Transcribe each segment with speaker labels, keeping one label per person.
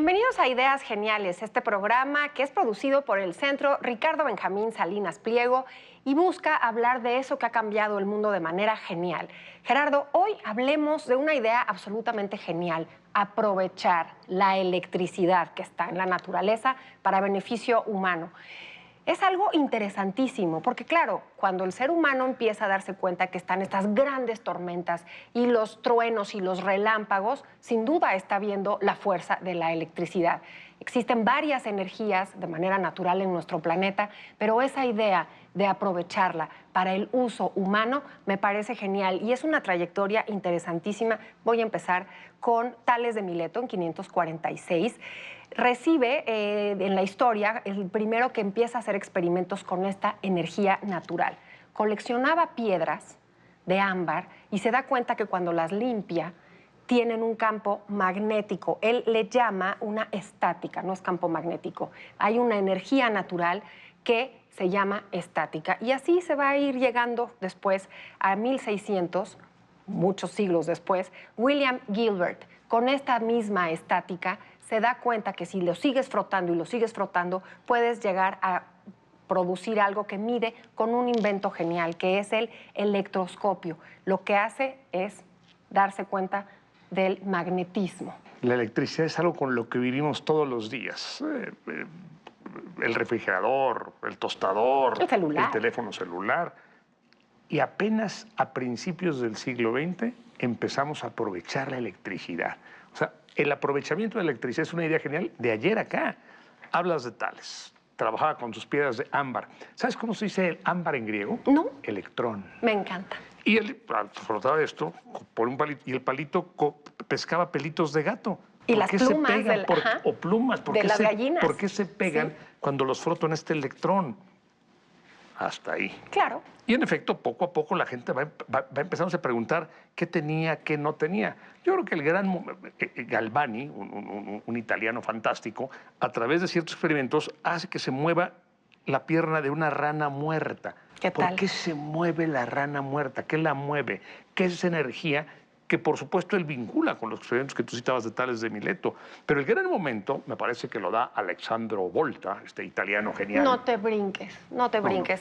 Speaker 1: Bienvenidos a Ideas Geniales, este programa que es producido por el Centro Ricardo Benjamín Salinas Pliego y busca hablar de eso que ha cambiado el mundo de manera genial. Gerardo, hoy hablemos de una idea absolutamente genial: aprovechar la electricidad que está en la naturaleza para beneficio humano. Es algo interesantísimo, porque claro, cuando el ser humano empieza a darse cuenta que están estas grandes tormentas y los truenos y los relámpagos, sin duda está viendo la fuerza de la electricidad. Existen varias energías de manera natural en nuestro planeta, pero esa idea de aprovecharla para el uso humano me parece genial y es una trayectoria interesantísima. Voy a empezar con Tales de Mileto en 546. Recibe en la historia el primero que empieza a hacer experimentos con esta energía natural. Coleccionaba piedras de ámbar y se da cuenta que cuando las limpia tienen un campo magnético. Él le llama una estática, no es campo magnético. Hay una energía natural que se llama estática. Y así se va a ir llegando después a 1600, muchos siglos después, William Gilbert, con esta misma estática, se da cuenta que si lo sigues frotando y lo sigues frotando, puedes llegar a producir algo que mide con un invento genial, que es el electroscopio. Lo que hace es darse cuenta del magnetismo.
Speaker 2: La electricidad es algo con lo que vivimos todos los días. El refrigerador, el tostador,
Speaker 1: el celular,
Speaker 2: el teléfono celular. Y apenas a principios del siglo XX empezamos a aprovechar la electricidad. O sea, el aprovechamiento de la electricidad es una idea genial de ayer acá. Hablas de Tales. Trabajaba con sus piedras de ámbar. ¿Sabes cómo se dice el ámbar en griego?
Speaker 1: No.
Speaker 2: Electrón.
Speaker 1: Me encanta.
Speaker 2: Y él frotaba esto por un palito y el palito pescaba pelitos de gato.
Speaker 1: Y las plumas
Speaker 2: se pegan? O plumas.
Speaker 1: de las gallinas.
Speaker 2: ¿Por qué se pegan cuando los froto en este electrón? Hasta ahí.
Speaker 1: Claro.
Speaker 2: Y en efecto, poco a poco la gente va empezando a preguntar qué tenía, qué no tenía. Yo creo que el gran Galvani, un italiano fantástico, a través de ciertos experimentos hace que se mueva la pierna de una rana muerta.
Speaker 1: ¿Qué tal?
Speaker 2: ¿Por qué se mueve la rana muerta? ¿Qué la mueve? ¿Qué es esa energía que, por supuesto, él vincula con los experimentos que tú citabas de Tales de Mileto? Pero el gran momento me parece que lo da Alessandro Volta, este italiano genial.
Speaker 1: No te brinques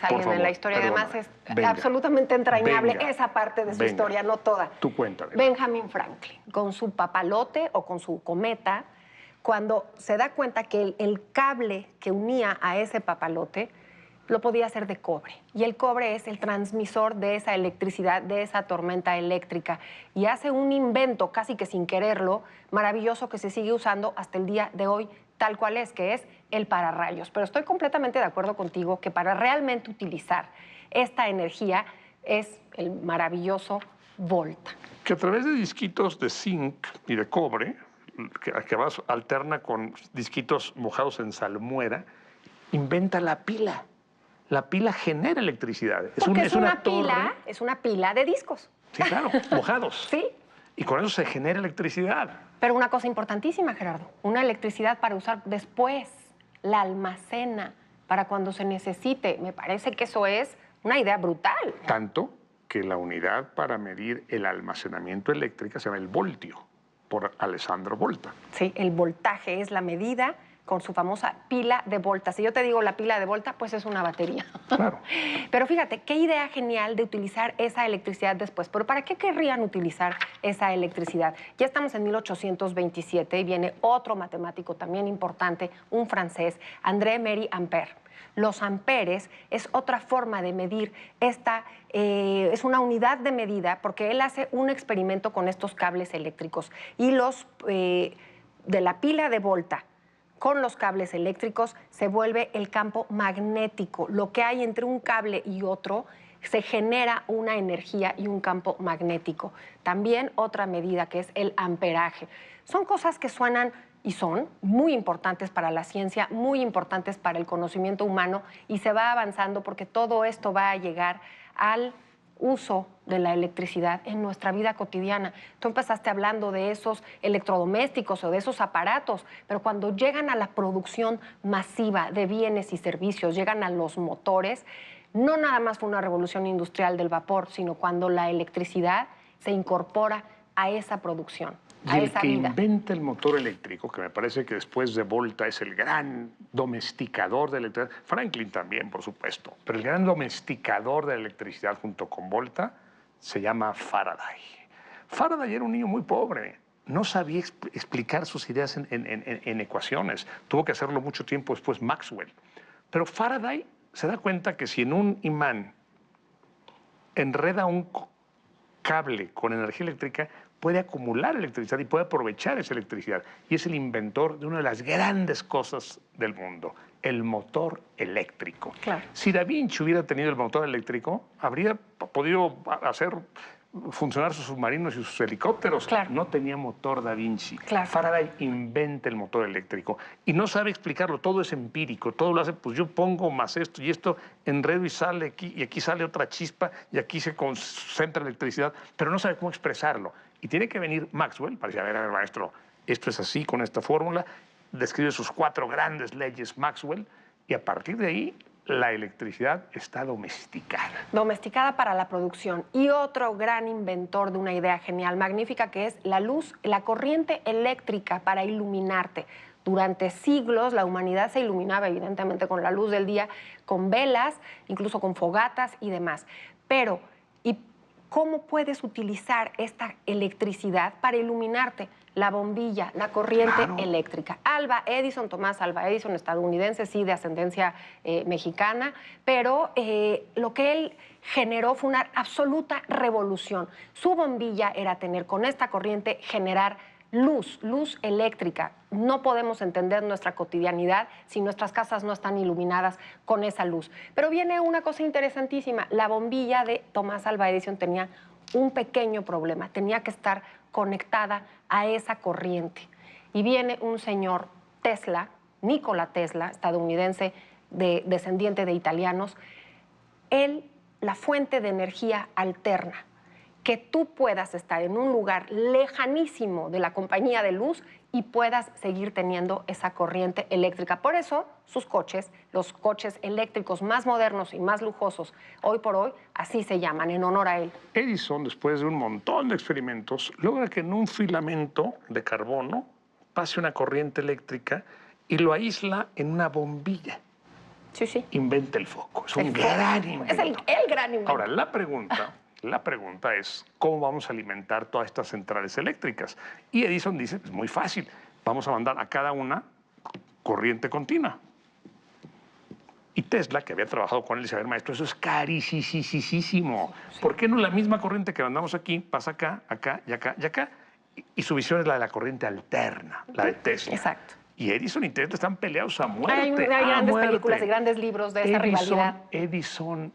Speaker 1: a alguien en la historia.
Speaker 2: Perdóname.
Speaker 1: Además es absolutamente entrañable esa parte de su historia, no toda.
Speaker 2: Tú cuéntame.
Speaker 1: Benjamin Franklin, con su papalote o con su cometa, cuando se da cuenta que el cable que unía a ese papalote lo podía hacer de cobre. Y el cobre es el transmisor de esa electricidad, de esa tormenta eléctrica. Y hace un invento, casi que sin quererlo, maravilloso que se sigue usando hasta el día de hoy, tal cual es, que es el pararrayos. Pero estoy completamente de acuerdo contigo que para realmente utilizar esta energía es el maravilloso Volta.
Speaker 2: Que a través de disquitos de zinc y de cobre, que alterna con disquitos mojados en salmuera, inventa la pila. La pila genera electricidad.
Speaker 1: Porque es una pila de discos.
Speaker 2: Sí, claro, mojados.
Speaker 1: Sí.
Speaker 2: Y con eso se genera electricidad.
Speaker 1: Pero una cosa importantísima, Gerardo, una electricidad para usar después, la almacena para cuando se necesite. Me parece que eso es una idea brutal.
Speaker 2: Tanto que la unidad para medir el almacenamiento eléctrico se llama el voltio, por Alessandro Volta.
Speaker 1: Sí, el voltaje es la medida con su famosa pila de Volta. Si yo te digo la pila de Volta, pues es una batería.
Speaker 2: Claro.
Speaker 1: Pero fíjate, qué idea genial de utilizar esa electricidad después. Pero ¿para qué querrían utilizar esa electricidad? Ya estamos en 1827 y viene otro matemático también importante, un francés, André-Marie Ampère. Los amperes es otra forma de medir es una unidad de medida porque él hace un experimento con estos cables eléctricos y de la pila de Volta con los cables eléctricos se vuelve el campo magnético. Lo que hay entre un cable y otro se genera una energía y un campo magnético. También otra medida que es el amperaje. Son cosas que suenan y son muy importantes para la ciencia, muy importantes para el conocimiento humano y se va avanzando porque todo esto va a llegar al uso de la electricidad en nuestra vida cotidiana. Tú empezaste hablando de esos electrodomésticos o de esos aparatos, pero cuando llegan a la producción masiva de bienes y servicios, llegan a los motores, no nada más fue una revolución industrial del vapor, sino cuando la electricidad se incorpora a esa producción. a
Speaker 2: Y el
Speaker 1: esa
Speaker 2: que
Speaker 1: vida.
Speaker 2: inventa el motor eléctrico, que me parece que después de Volta es el gran domesticador de la electricidad, Franklin también, por supuesto, pero el gran domesticador de la electricidad junto con Volta se llama Faraday. Faraday era un niño muy pobre, no sabía explicar sus ideas en ecuaciones, tuvo que hacerlo mucho tiempo después Maxwell. Pero Faraday se da cuenta que si en un imán enreda un cable con energía eléctrica, puede acumular electricidad y puede aprovechar esa electricidad. Y es el inventor de una de las grandes cosas del mundo, el motor eléctrico.
Speaker 1: Claro.
Speaker 2: Si Da Vinci hubiera tenido el motor eléctrico, habría podido hacer funcionar sus submarinos y sus helicópteros.
Speaker 1: Claro.
Speaker 2: No tenía motor Da Vinci.
Speaker 1: Claro.
Speaker 2: Faraday inventa el motor eléctrico y no sabe explicarlo, todo es empírico, todo lo hace, pues yo pongo más esto y esto, enredo y sale aquí, y aquí sale otra chispa y aquí se concentra electricidad, pero no sabe cómo expresarlo. Y tiene que venir Maxwell para decir, a ver, maestro, esto es así con esta fórmula, describe sus 4 grandes leyes Maxwell y a partir de ahí la electricidad está domesticada.
Speaker 1: Domesticada para la producción. Y otro gran inventor de una idea genial, magnífica, que es la luz, la corriente eléctrica para iluminarte. Durante siglos la humanidad se iluminaba evidentemente con la luz del día, con velas, incluso con fogatas y demás. Pero, ¿y cómo puedes utilizar esta electricidad para iluminarte? La bombilla, la corriente eléctrica. Tomás Alva Edison, estadounidense, sí, de ascendencia mexicana, pero lo que él generó fue una absoluta revolución. Su bombilla era tener con esta corriente, generar luz eléctrica. No podemos entender nuestra cotidianidad si nuestras casas no están iluminadas con esa luz. Pero viene una cosa interesantísima. La bombilla de Tomás Alva Edison tenía un pequeño problema. Tenía que estar conectada a esa corriente. Y viene un señor Tesla, Nikola Tesla, estadounidense, descendiente de italianos, él, la fuente de energía alterna, que tú puedas estar en un lugar lejanísimo de la compañía de luz y puedas seguir teniendo esa corriente eléctrica. Por eso sus coches, los coches eléctricos más modernos y más lujosos, hoy por hoy, así se llaman, en honor a él.
Speaker 2: Edison, después de un montón de experimentos, logra que en un filamento de carbono pase una corriente eléctrica y lo aísla en una bombilla.
Speaker 1: Sí, sí.
Speaker 2: Inventa el foco. Es un gran invento.
Speaker 1: Es el gran invento.
Speaker 2: Ahora, la pregunta es, ¿cómo vamos a alimentar todas estas centrales eléctricas? Y Edison dice, es muy fácil, vamos a mandar a cada una corriente continua. Y Tesla, que había trabajado con él, dice, a ver, maestro, eso es carísimo.
Speaker 1: Sí.
Speaker 2: ¿Por qué no la misma corriente que mandamos aquí pasa acá, acá y acá y acá? Y su visión es la de la corriente alterna, la de Tesla.
Speaker 1: Exacto.
Speaker 2: Y Edison y Tesla están peleados a muerte.
Speaker 1: Hay grandes películas y grandes libros de esa rivalidad.
Speaker 2: Edison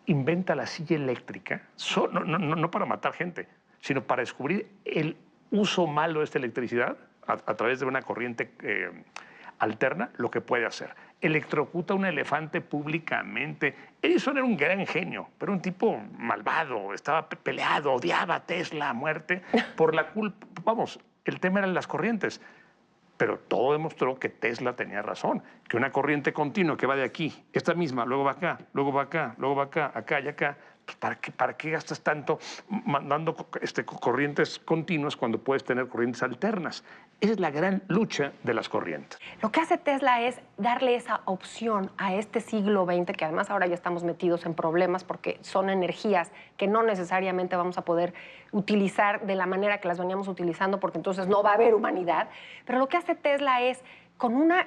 Speaker 2: inventa la silla eléctrica, no para matar gente, sino para descubrir el uso malo de esta electricidad a través de una corriente alterna, lo que puede hacer. Electrocuta a un elefante públicamente. Edison era un gran genio, pero un tipo malvado, estaba peleado, odiaba a Tesla a muerte por la culpa. Vamos, el tema eran las corrientes. Pero todo demostró que Tesla tenía razón, que una corriente continua que va de aquí, esta misma, luego va acá, luego va acá, luego va acá, acá y acá, pues ¿para qué gastas tanto mandando corrientes continuas cuando puedes tener corrientes alternas? Esa es la gran lucha de las corrientes.
Speaker 1: Lo que hace Tesla es darle esa opción a este siglo XX, que además ahora ya estamos metidos en problemas porque son energías que no necesariamente vamos a poder utilizar de la manera que las veníamos utilizando, porque entonces no va a haber humanidad. Pero lo que hace Tesla es, con una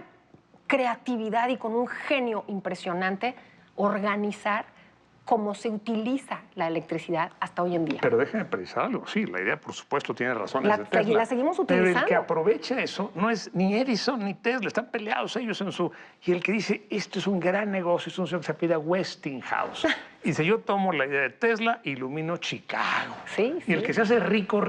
Speaker 1: creatividad y con un genio impresionante, organizar cómo se utiliza la electricidad hasta hoy en día.
Speaker 2: Pero déjame precisar algo. Sí, la idea, por supuesto, tiene razones de Tesla.
Speaker 1: La seguimos utilizando.
Speaker 2: Pero el que aprovecha eso no es ni Edison ni Tesla. Están peleados ellos en su... Y el que dice, esto es un gran negocio, es un señor que se apellida Westinghouse. Y dice, yo tomo la idea de Tesla e ilumino Chicago.
Speaker 1: Sí, sí.
Speaker 2: Y el que se hace rico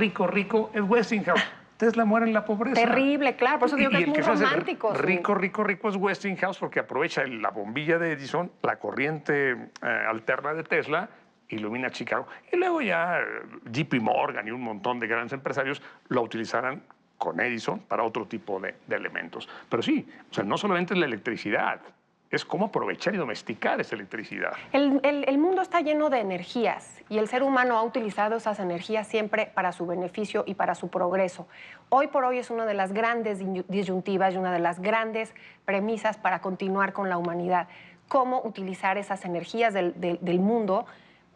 Speaker 2: es Westinghouse. Tesla muere en la pobreza.
Speaker 1: Terrible, claro. Por eso digo que es muy romántico.
Speaker 2: Rico es Westinghouse porque aprovecha la bombilla de Edison, la corriente alterna de Tesla, ilumina Chicago. Y luego ya JP Morgan y un montón de grandes empresarios lo utilizarán con Edison para otro tipo de elementos. Pero sí, o sea, no solamente es la electricidad, es cómo aprovechar y domesticar esa electricidad.
Speaker 1: El mundo está lleno de energías y el ser humano ha utilizado esas energías siempre para su beneficio y para su progreso. Hoy por hoy es una de las grandes disyuntivas y una de las grandes premisas para continuar con la humanidad. Cómo utilizar esas energías del mundo,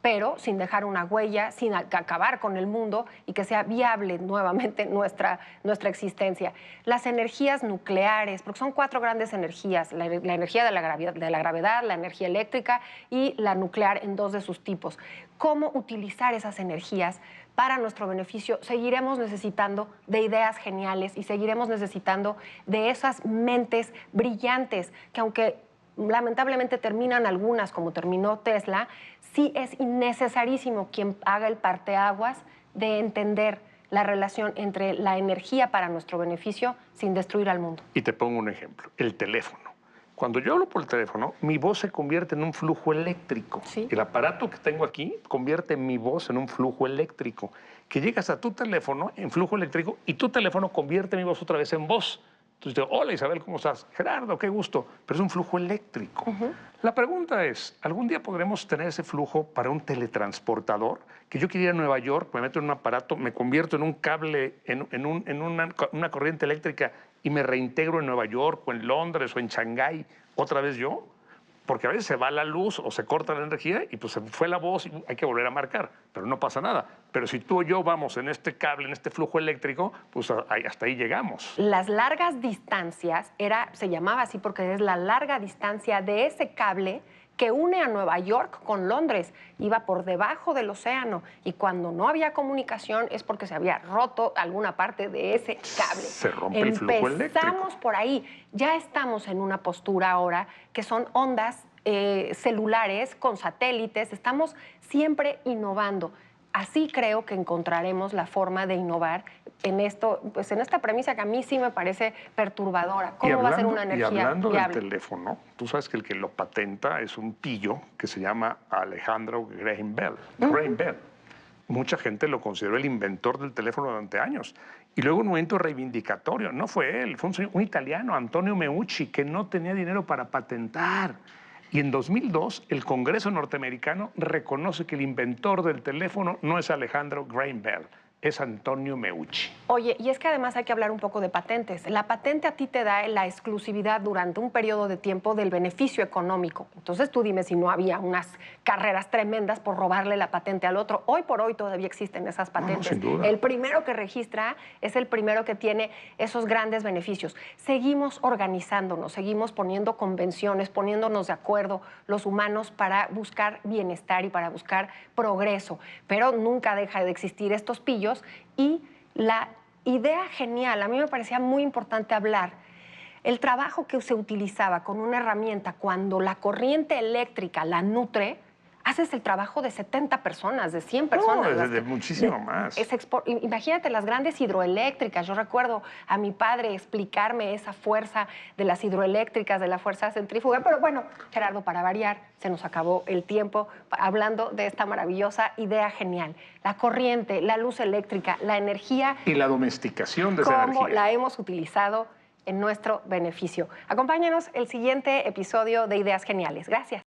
Speaker 1: pero sin dejar una huella, sin acabar con el mundo y que sea viable nuevamente nuestra existencia. Las energías nucleares, porque son 4 grandes energías, la energía de la gravedad, la energía eléctrica y la nuclear en 2 de sus tipos. ¿Cómo utilizar esas energías para nuestro beneficio? Seguiremos necesitando de ideas geniales y seguiremos necesitando de esas mentes brillantes que, aunque lamentablemente terminan algunas, como terminó Tesla, sí es innecesarísimo quien haga el parteaguas de entender la relación entre la energía para nuestro beneficio sin destruir al mundo.
Speaker 2: Y te pongo un ejemplo, el teléfono. Cuando yo hablo por el teléfono, mi voz se convierte en un flujo eléctrico.
Speaker 1: Sí.
Speaker 2: El aparato que tengo aquí convierte mi voz en un flujo eléctrico, que llegas a tu teléfono en flujo eléctrico y tu teléfono convierte mi voz otra vez en voz. Entonces digo, hola Isabel, ¿cómo estás? Gerardo, qué gusto. Pero es un flujo eléctrico. La pregunta es, ¿algún día podremos tener ese flujo para un teletransportador? Que yo quiera ir a Nueva York, me meto en un aparato, me convierto en un cable, en una corriente eléctrica y me reintegro en Nueva York o en Londres o en Shanghái, otra vez yo. Porque a veces se va la luz o se corta la energía y pues se fue la voz y hay que volver a marcar, pero no pasa nada. Pero si tú o yo vamos en este cable, en este flujo eléctrico, pues hasta ahí llegamos.
Speaker 1: Las largas distancias, se llamaba así porque es la larga distancia de ese cable que une a Nueva York con Londres. Iba por debajo del océano y cuando no había comunicación es porque se había roto alguna parte de ese cable.
Speaker 2: Se rompe el flujo eléctrico.
Speaker 1: Empezamos por ahí. Ya estamos en una postura ahora que son ondas celulares con satélites. Estamos siempre innovando. Así creo que encontraremos la forma de innovar en esto, pues en esta premisa que a mí sí me parece perturbadora. ¿Cómo va a ser una energía
Speaker 2: viable? Y hablando
Speaker 1: viable?
Speaker 2: del teléfono, tú sabes que el que lo patenta es un pillo que se llama Alejandro Graham Bell. Graham Bell. Mucha gente lo consideró el inventor del teléfono durante años. Y luego un momento reivindicatorio. No fue él, fue un italiano, Antonio Meucci, que no tenía dinero para patentar. Y en 2002, el Congreso norteamericano reconoce que el inventor del teléfono no es Alejandro Graham Bell, es Antonio Meucci.
Speaker 1: Oye, y es que además hay que hablar un poco de patentes. La patente a ti te da la exclusividad durante un periodo de tiempo del beneficio económico. Entonces tú dime si no había unas carreras tremendas por robarle la patente al otro. Hoy por hoy todavía existen esas patentes.
Speaker 2: No, sin duda.
Speaker 1: El primero que registra es el primero que tiene esos grandes beneficios. Seguimos organizándonos, seguimos poniendo convenciones, poniéndonos de acuerdo los humanos para buscar bienestar y para buscar progreso. Pero nunca deja de existir estos pillos y la idea genial, a mí me parecía muy importante hablar, el trabajo que se utilizaba con una herramienta cuando la corriente eléctrica la nutre, haces el trabajo de 70 personas, de 100 personas.
Speaker 2: No, de muchísimo más.
Speaker 1: Imagínate las grandes hidroeléctricas. Yo recuerdo a mi padre explicarme esa fuerza de las hidroeléctricas, de la fuerza centrífuga. Pero bueno, Gerardo, para variar, se nos acabó el tiempo hablando de esta maravillosa idea genial. La corriente, la luz eléctrica, la energía.
Speaker 2: Y la domesticación de esa energía.
Speaker 1: Cómo la hemos utilizado en nuestro beneficio. Acompáñanos el siguiente episodio de Ideas Geniales. Gracias.